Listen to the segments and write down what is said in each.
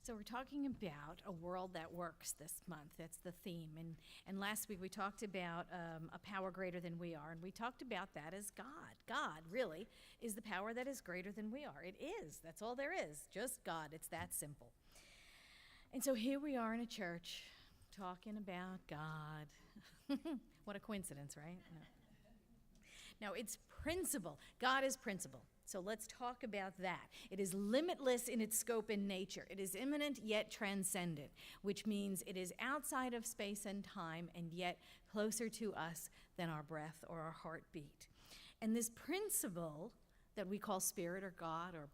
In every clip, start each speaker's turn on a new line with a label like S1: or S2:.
S1: So we're talking about a world that works this month. That's the theme. And last week we talked about a power greater than we are. And we talked about that as God. God, really, is the power that is greater than we are. It is. That's all there is. Just God. It's that simple. And so here we are in a church talking about God. What a coincidence, right? No, it's principle. God is principle. So let's talk about that. It is limitless in its scope and nature. It is immanent yet transcendent, which means it is outside of space and time and yet closer to us than our breath or our heartbeat. And this principle that we call spirit or God or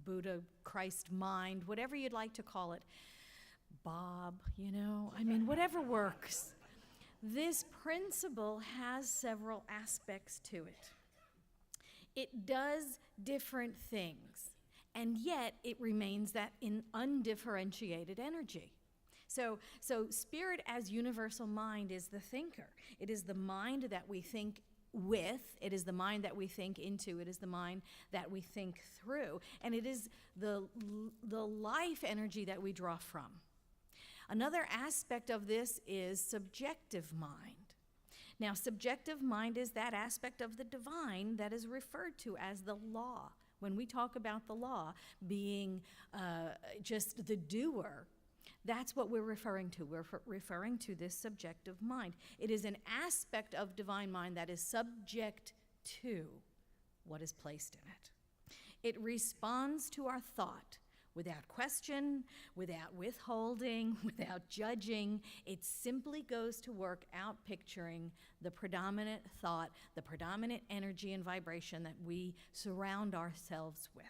S1: Buddha, Christ, mind, whatever you'd like to call it, Bob, whatever works. This principle has several aspects to it. It does different things, and yet it remains that in undifferentiated energy. So spirit as universal mind is the thinker. It is the mind that we think with. It is the mind that we think into. It is the mind that we think through. And it is the life energy that we draw from. Another aspect of this is subjective mind. Now, subjective mind is that aspect of the divine that is referred to as the law. When we talk about the law being just the doer, that's what we're referring to. We're referring to this subjective mind. It is an aspect of divine mind that is subject to what is placed in it. It responds to our thought without question, without withholding, without judging. It simply goes to work out picturing the predominant thought, the predominant energy and vibration that we surround ourselves with.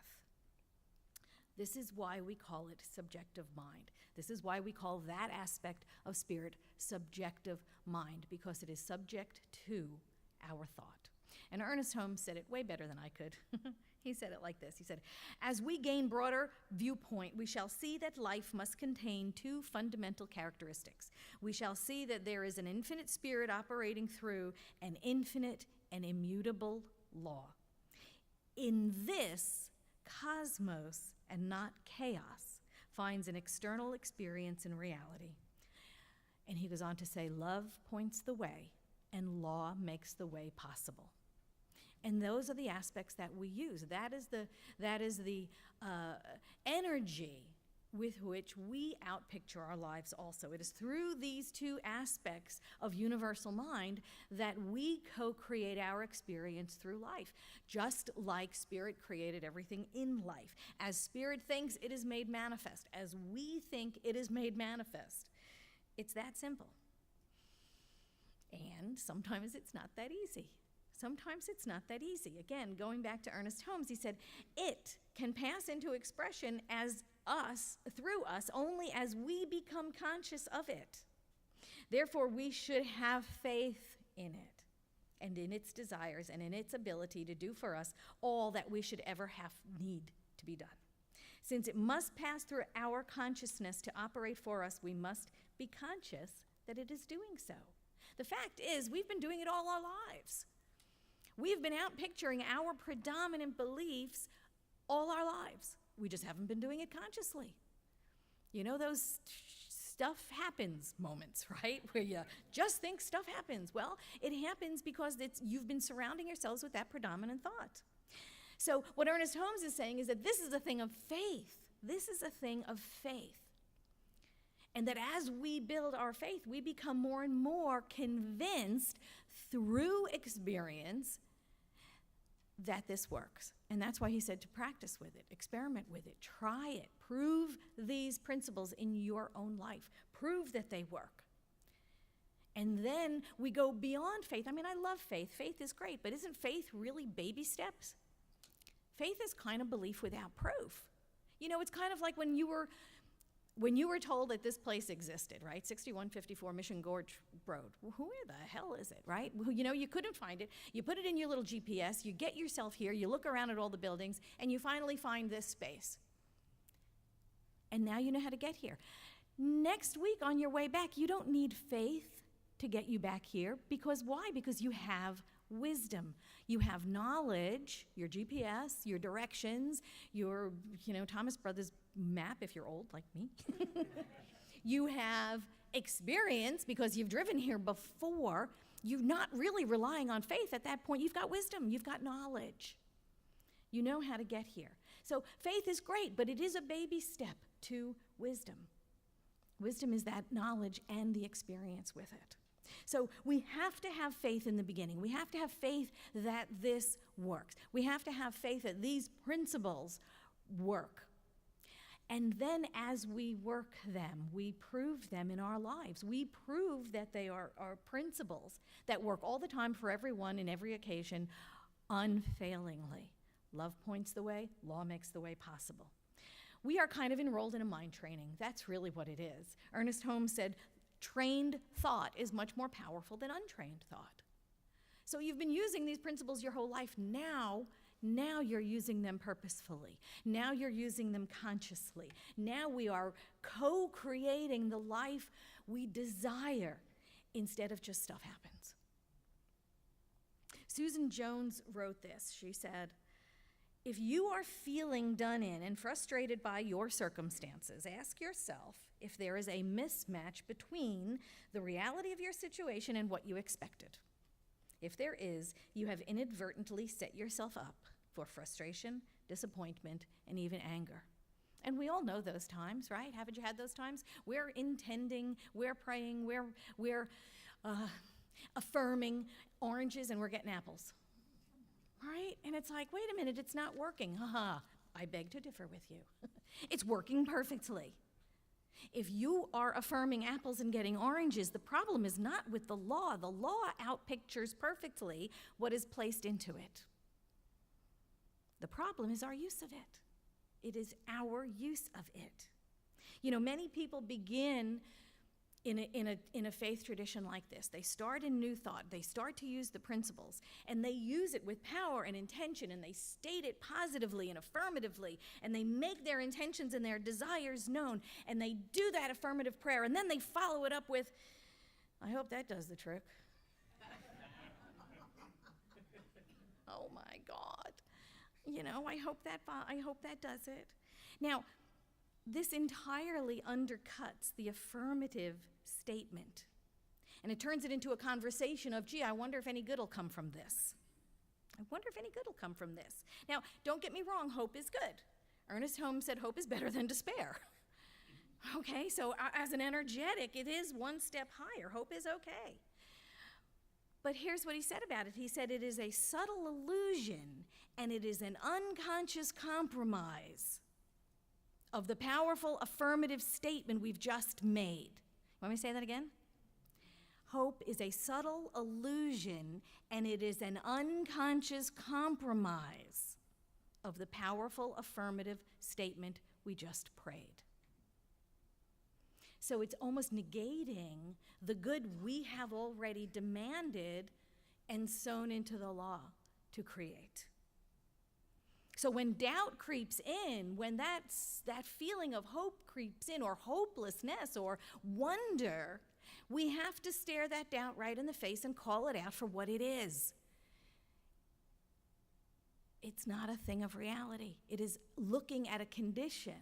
S1: This is why we call it subjective mind. This is why we call that aspect of spirit subjective mind, because it is subject to our thought. And Ernest Holmes said it way better than I could. He said it like this. He said, "As we gain broader viewpoint, we shall see that life must contain two fundamental characteristics. We shall see that there is an infinite spirit operating through an infinite and immutable law. In this, cosmos and not chaos finds an external experience in reality." And he goes on to say, "Love points the way, and law makes the way possible." And those are the aspects that we use. That is the energy with which we outpicture our lives also. It is through these two aspects of universal mind that we co-create our experience through life, just like spirit created everything in life. As spirit thinks, it is made manifest. As we think, it is made manifest. It's that simple. And sometimes it's not that easy. Sometimes it's not that easy. Again, going back to Ernest Holmes, he said, it can pass into expression as us, through us, only as we become conscious of it. Therefore, we should have faith in it and in its desires and in its ability to do for us all that we should ever need to be done. Since it must pass through our consciousness to operate for us, we must be conscious that it is doing so. The fact is, we've been doing it all our lives. We've been out picturing our predominant beliefs all our lives. We just haven't been doing it consciously. You know those stuff happens moments, right? Where you just think stuff happens. Well, it happens because you've been surrounding yourselves with that predominant thought. So what Ernest Holmes is saying is that this is a thing of faith. This is a thing of faith. And that as we build our faith, we become more and more convinced through experience that this works. And that's why he said to practice with it, experiment with it, try it, prove these principles in your own life, prove that they work. And then we go beyond faith. I mean, I love faith. Faith is great, but isn't faith really baby steps? Faith is kind of belief without proof. You know, it's kind of like when you were told that this place existed, right? 6154 Mission Gorge Road. Well, where the hell is it, right? Well, you couldn't find it. You put it in your little GPS, you get yourself here, you look around at all the buildings, and you finally find this space. And now you know how to get here. Next week on your way back, you don't need faith to get you back here. Because why? Because you have wisdom. You have knowledge, your GPS, your directions, your, Thomas Brothers map if you're old like me. You have experience because you've driven here before. You're not really relying on faith at that point. You've got wisdom, you've got knowledge. You know how to get here. So faith is great, but it is a baby step to wisdom. Wisdom is that knowledge and the experience with it. So we have to have faith in the beginning. We have to have faith that this works. We have to have faith that these principles work. And then as we work them, we prove them in our lives. We prove that they are principles that work all the time for everyone in every occasion unfailingly. Love points the way, law makes the way possible. We are kind of enrolled in a mind training. That's really what it is. Ernest Holmes said, trained thought is much more powerful than untrained thought. So you've been using these principles your whole life. Now you're using them purposefully. Now you're using them consciously. Now we are co-creating the life we desire instead of just stuff happens. Susan Jones wrote this. She said, if you are feeling done in and frustrated by your circumstances, ask yourself if there is a mismatch between the reality of your situation and what you expected. If there is, you have inadvertently set yourself up for frustration, disappointment, and even anger. And we all know those times, right? Haven't you had those times? We're intending, we're praying, we're affirming oranges, and we're getting apples. Right? And it's like, wait a minute, it's not working. I beg to differ with you. It's working perfectly. If you are affirming apples and getting oranges, the problem is not with the law. The law outpictures perfectly what is placed into it. The problem is our use of it. It is our use of it. Many people begin in a faith tradition like this. They start in New Thought. They start to use the principles, and they use it with power and intention, and they state it positively and affirmatively, and they make their intentions and their desires known, and they do that affirmative prayer, and then they follow it up with, I hope that does the trick. Oh my God. I hope that does it. Now, this entirely undercuts the affirmative statement. And it turns it into a conversation of, gee, I wonder if any good will come from this. Now, don't get me wrong, hope is good. Ernest Holmes said hope is better than despair. Okay, so as an energetic, it is one step higher. Hope is okay. But here's what he said about it. He said it is a subtle illusion, and it is an unconscious compromise of the powerful affirmative statement we've just made. Want me to say that again? Hope is a subtle illusion, and it is an unconscious compromise of the powerful affirmative statement we just prayed. So it's almost negating the good we have already demanded and sown into the law to create. So when doubt creeps in, when that feeling of hope creeps in, or hopelessness or wonder, we have to stare that doubt right in the face and call it out for what it is. It's not a thing of reality. It is looking at a condition.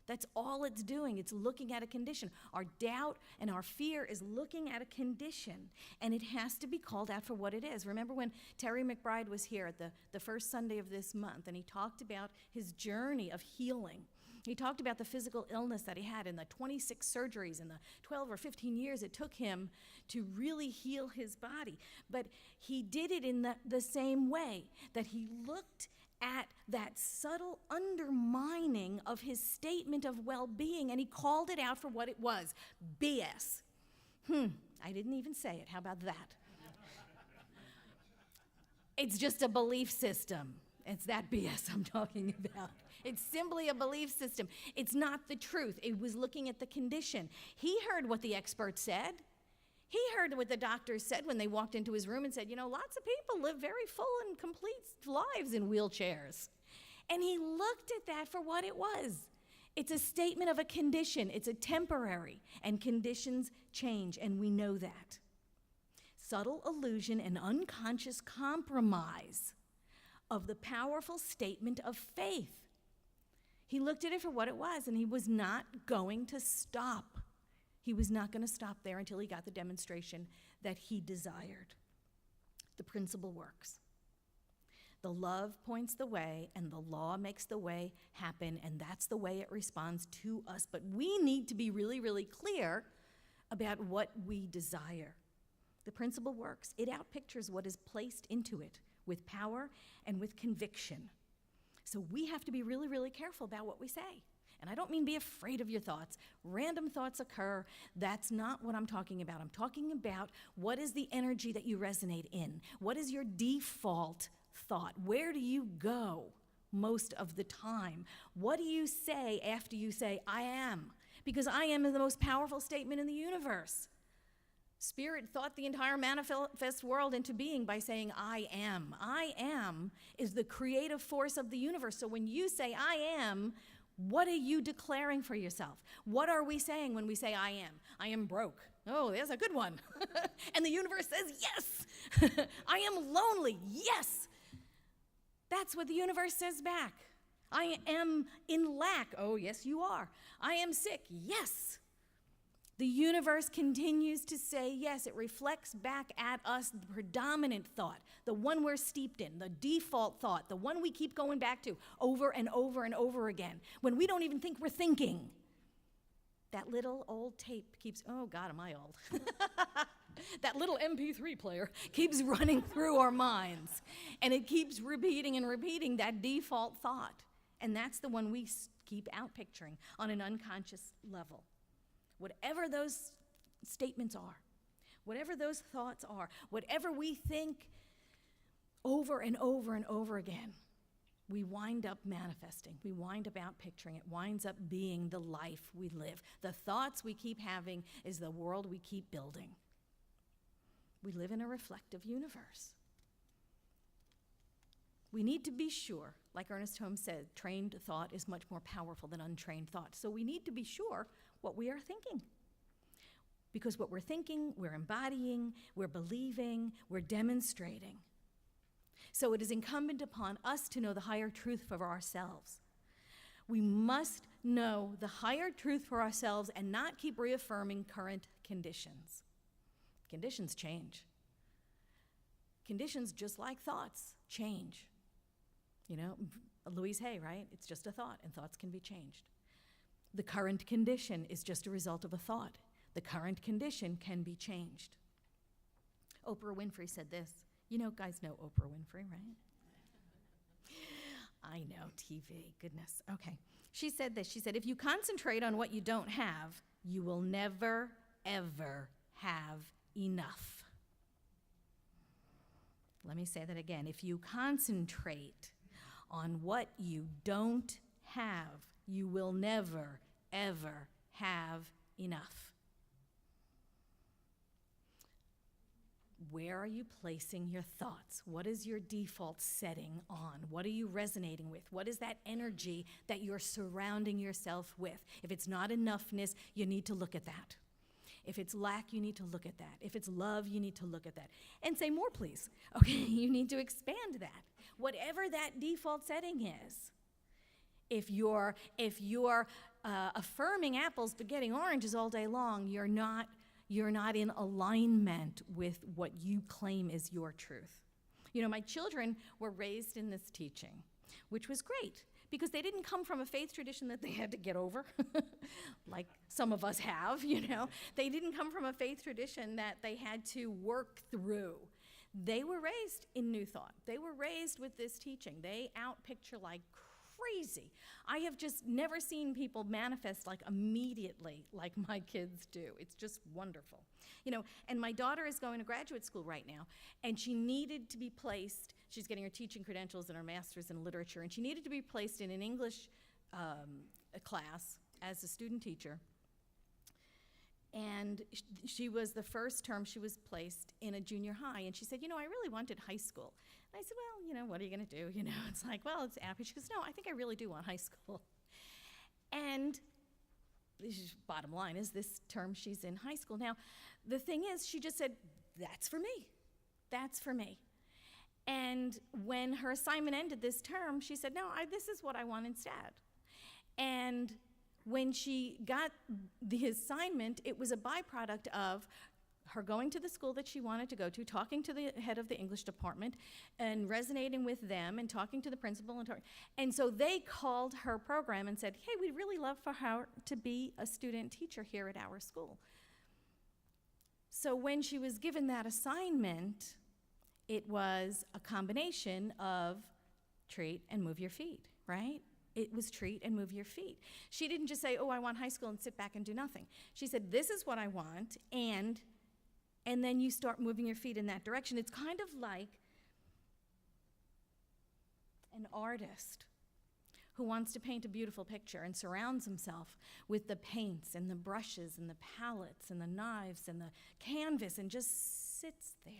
S1: That's all it's doing. It's looking at a condition. Our doubt and our fear is looking at a condition, and it has to be called out for what it is. Remember when Terry McBride was here at the first Sunday of this month, and he talked about his journey of healing. He talked about the physical illness that he had and the 26 surgeries and the 12 or 15 years it took him to really heal his body. But he did it in the same way, that he looked at that subtle undermining of his statement of well-being, and he called it out for what it was. BS. I didn't even say it. How about that? It's just a belief system. It's that BS I'm talking about. It's simply a belief system. It's not the truth. It was looking at the condition. He heard what the experts said. He heard what the doctors said when they walked into his room and said, lots of people live very full and complete lives in wheelchairs. And he looked at that for what it was. It's a statement of a condition. It's a temporary, and conditions change, and we know that. subtle illusion and unconscious compromise of the powerful statement of faith. He looked at it for what it was, and he was not going to stop. He was not going to stop there until he got the demonstration that he desired. The principle works. The love points the way, and the law makes the way happen, and that's the way it responds to us. But we need to be really, really clear about what we desire. The principle works. It outpictures what is placed into it with power and with conviction. So we have to be really, really careful about what we say. And I don't mean be afraid of your thoughts. Random thoughts occur. That's not what I'm talking about. I'm talking about what is the energy that you resonate in? What is your default thought? Where do you go most of the time? What do you say after you say, I am? Because I am is the most powerful statement in the universe. Spirit thought the entire manifest world into being by saying, I am. I am is the creative force of the universe. So when you say, I am, what are you declaring for yourself? What are we saying when we say, I am? I am broke. Oh, there's a good one. And the universe says, yes. I am lonely. Yes. That's what the universe says back. I am in lack. Oh, yes, you are. I am sick. Yes. The universe continues to say yes. It reflects back at us the predominant thought, the one we're steeped in, the default thought, the one we keep going back to over and over and over again, when we don't even think we're thinking. That little old tape keeps, oh God, am I old? That little MP3 player keeps running through our minds, and it keeps repeating and repeating that default thought. And that's the one we keep outpicturing on an unconscious level. Whatever those statements are, whatever those thoughts are, whatever we think over and over and over again, we wind up manifesting. We wind up outpicturing. It winds up being the life we live. The thoughts we keep having is the world we keep building. We live in a reflective universe. We need to be sure, like Ernest Holmes said, trained thought is much more powerful than untrained thought. So we need to be sure what we are thinking. Because what we're thinking, we're embodying, we're believing, we're demonstrating. So it is incumbent upon us to know the higher truth for ourselves. We must know the higher truth for ourselves and not keep reaffirming current conditions. Conditions change. Conditions, just like thoughts, change. You know, Louise Hay, right? It's just a thought, and thoughts can be changed. The current condition is just a result of a thought. The current condition can be changed. Oprah Winfrey said this. You know, guys know Oprah Winfrey, right? I know, TV, goodness. Okay. She said this. She said, if you concentrate on what you don't have, you will never, ever have enough. Let me say that again. If you concentrate on what you don't have, you will never, ever have enough. Where are you placing your thoughts? What is your default setting on? What are you resonating with? What is that energy that you're surrounding yourself with? If it's not enoughness, you need to look at that. If it's lack, you need to look at that. If it's love, you need to look at that. And say more, please. Okay, you need to expand that. Whatever that default setting is. If you're affirming apples but getting oranges all day long, you're not in alignment with what you claim is your truth. You know, my children were raised in this teaching, which was great, because they didn't come from a faith tradition that they had to get over, like some of us have, you know. They didn't come from a faith tradition that they had to work through. They were raised in New Thought. They were raised with this teaching. They outpicture like crazy. I have just never seen people manifest like immediately like my kids do. It's just wonderful. You know, and my daughter is going to graduate school right now, and she needed to be placed, she's getting her teaching credentials and her master's in literature, and she needed to be placed in an English class as a student teacher. And she was the first term she was placed in a junior high, and she said, you know, I really wanted high school. And I said, well, you know, what are you going to do? You know, it's like, well, it's happy. She goes, no, I think I really do want high school. And bottom line is this term she's in high school. Now, the thing is, she just said, that's for me. That's for me. And when her assignment ended this term, she said, no, this is what I want instead. And when she got the assignment, it was a byproduct of her going to the school that she wanted to go to, talking to the head of the English department, and resonating with them, and talking to the principal. And so they called her program and said, hey, we'd really love for her to be a student teacher here at our school. So when she was given that assignment, it was a combination of treat and move your feet, right? It was treat and move your feet. She didn't just say, oh, I want high school, and sit back and do nothing. She said, this is what I want, and then you start moving your feet in that direction. It's kind of like an artist who wants to paint a beautiful picture and surrounds himself with the paints and the brushes and the palettes and the knives and the canvas, and just sits there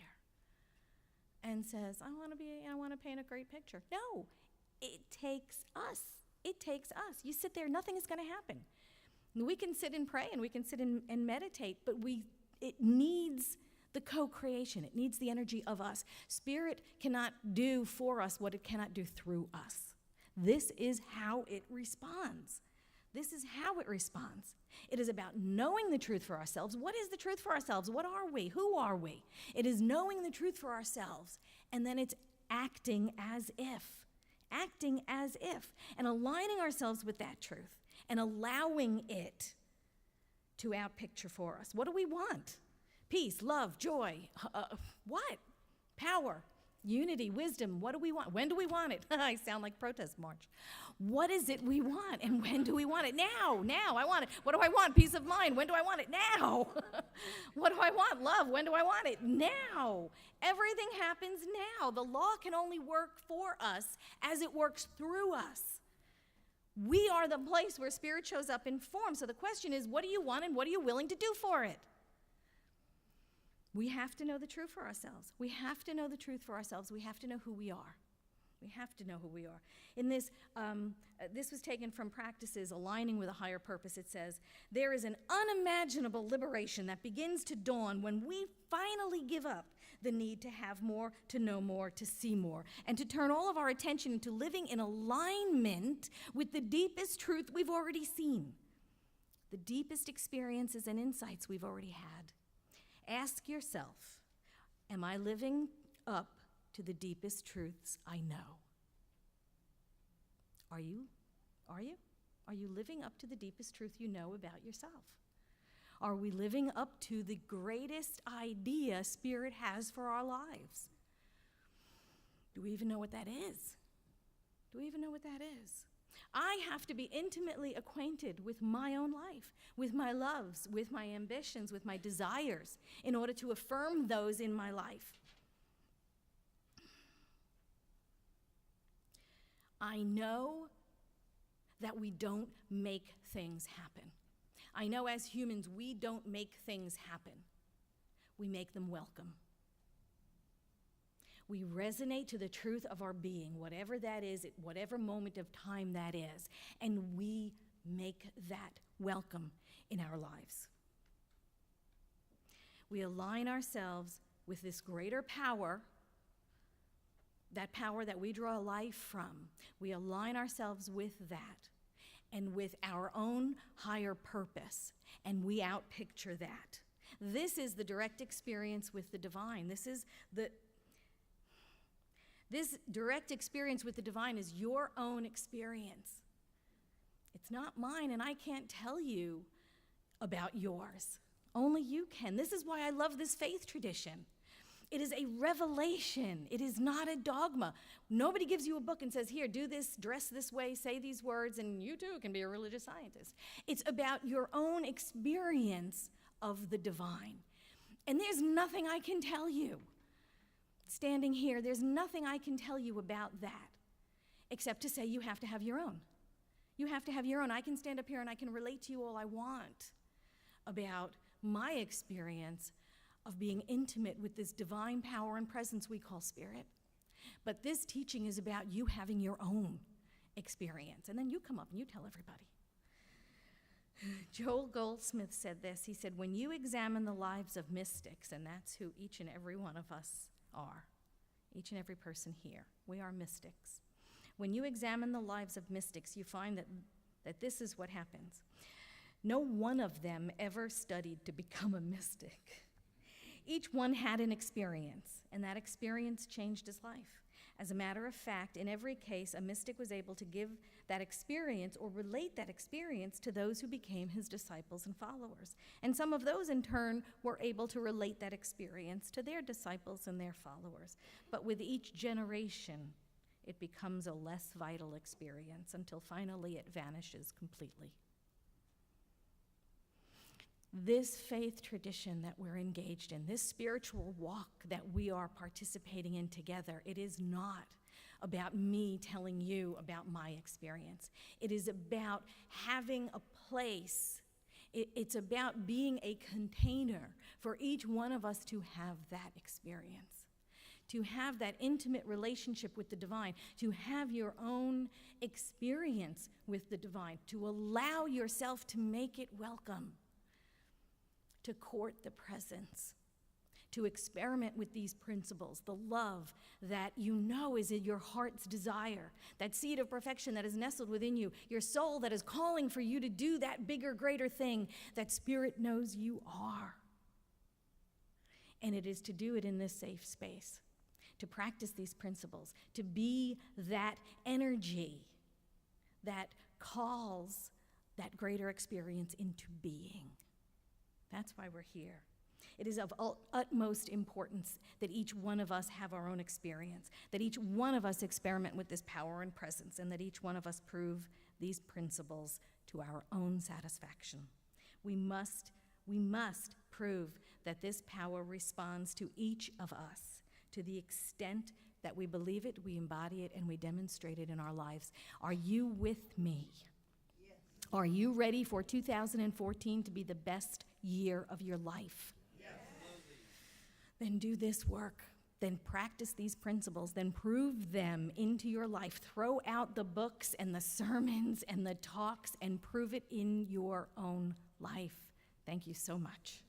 S1: and says, I want to paint a great picture. No, it takes us. It takes us. You sit there, nothing is going to happen. We can sit and pray, and we can sit and meditate, but it needs the co-creation. It needs the energy of us. Spirit cannot do for us what it cannot do through us. This is how it responds. This is how it responds. It is about knowing the truth for ourselves. What is the truth for ourselves? What are we? Who are we? It is knowing the truth for ourselves, and then it's acting as if, and aligning ourselves with that truth and allowing it to outpicture for us. What do we want? Peace, love, joy. What? Power, unity, wisdom. What do we want? When do we want it? I sound like protest march. What is it we want, and when do we want it? Now. I want it. What do I want? Peace of mind. When do I want it? Now. What do I want? Love. When do I want it? Now. Everything happens now. The law can only work for us as it works through us. We are the place where Spirit shows up in form. So the question is, what do you want, and what are you willing to do for it? We have to know the truth for ourselves. We have to know the truth for ourselves. We have to know who we are. We have to know who we are. In this, this was taken from Practices Aligning with a Higher Purpose. It says, there is an unimaginable liberation that begins to dawn when we finally give up the need to have more, to know more, to see more, and to turn all of our attention into living in alignment with the deepest truth we've already seen, the deepest experiences and insights we've already had. Ask yourself, am I living up to the deepest truths I know? Are you? Are you? Are you living up to the deepest truth you know about yourself? Are we living up to the greatest idea Spirit has for our lives? Do we even know what that is? Do we even know what that is? I have to be intimately acquainted with my own life, with my loves, with my ambitions, with my desires, in order to affirm those in my life. I know that we don't make things happen. I know as humans, we don't make things happen. We make them welcome. We resonate to the truth of our being, whatever that is, at whatever moment of time that is, and we make that welcome in our lives. We align ourselves with this greater power, that power that we draw life from. We align ourselves with that and with our own higher purpose, and we outpicture that. This is the direct experience with the divine. This direct experience with the divine is your own experience. It's not mine, and I can't tell you about yours. Only you can. This is why I love this faith tradition. It is a revelation. It is not a dogma. Nobody gives you a book and says, here, do this, dress this way, say these words, and you too can be a religious scientist. It's about your own experience of the divine. And there's nothing I can tell you. Standing here, there's nothing I can tell you about that, except to say you have to have your own. You have to have your own. I can stand up here and I can relate to you all I want about my experience of being intimate with this divine power and presence we call Spirit. But this teaching is about you having your own experience. And then you come up and you tell everybody. Joel Goldsmith said this. He said, when you examine the lives of mystics, and that's who each and every one of us are, each and every person here, we are mystics. When you examine the lives of mystics, you find that this is what happens. No one of them ever studied to become a mystic. Each one had an experience, and that experience changed his life. As a matter of fact, in every case, a mystic was able to give that experience or relate that experience to those who became his disciples and followers. And some of those, in turn, were able to relate that experience to their disciples and their followers. But with each generation, it becomes a less vital experience until finally it vanishes completely. This faith tradition that we're engaged in, this spiritual walk that we are participating in together, it is not about me telling you about my experience. It is about having a place. It's about being a container for each one of us to have that experience, to have that intimate relationship with the divine, to have your own experience with the divine, to allow yourself to make it welcome, to court the presence, to experiment with these principles, the love that you know is in your heart's desire, that seed of perfection that is nestled within you, your soul that is calling for you to do that bigger, greater thing that Spirit knows you are. And it is to do it in this safe space, to practice these principles, to be that energy that calls that greater experience into being. That's why we're here. It is of utmost importance that each one of us have our own experience, that each one of us experiment with this power and presence, and that each one of us prove these principles to our own satisfaction. We must prove that this power responds to each of us to the extent that we believe it, we embody it, and we demonstrate it in our lives. Are you with me? Are you ready for 2014 to be the best year of your life? Yes. Then do this work. Then practice these principles. Then prove them into your life. Throw out the books and the sermons and the talks and prove it in your own life. Thank you so much.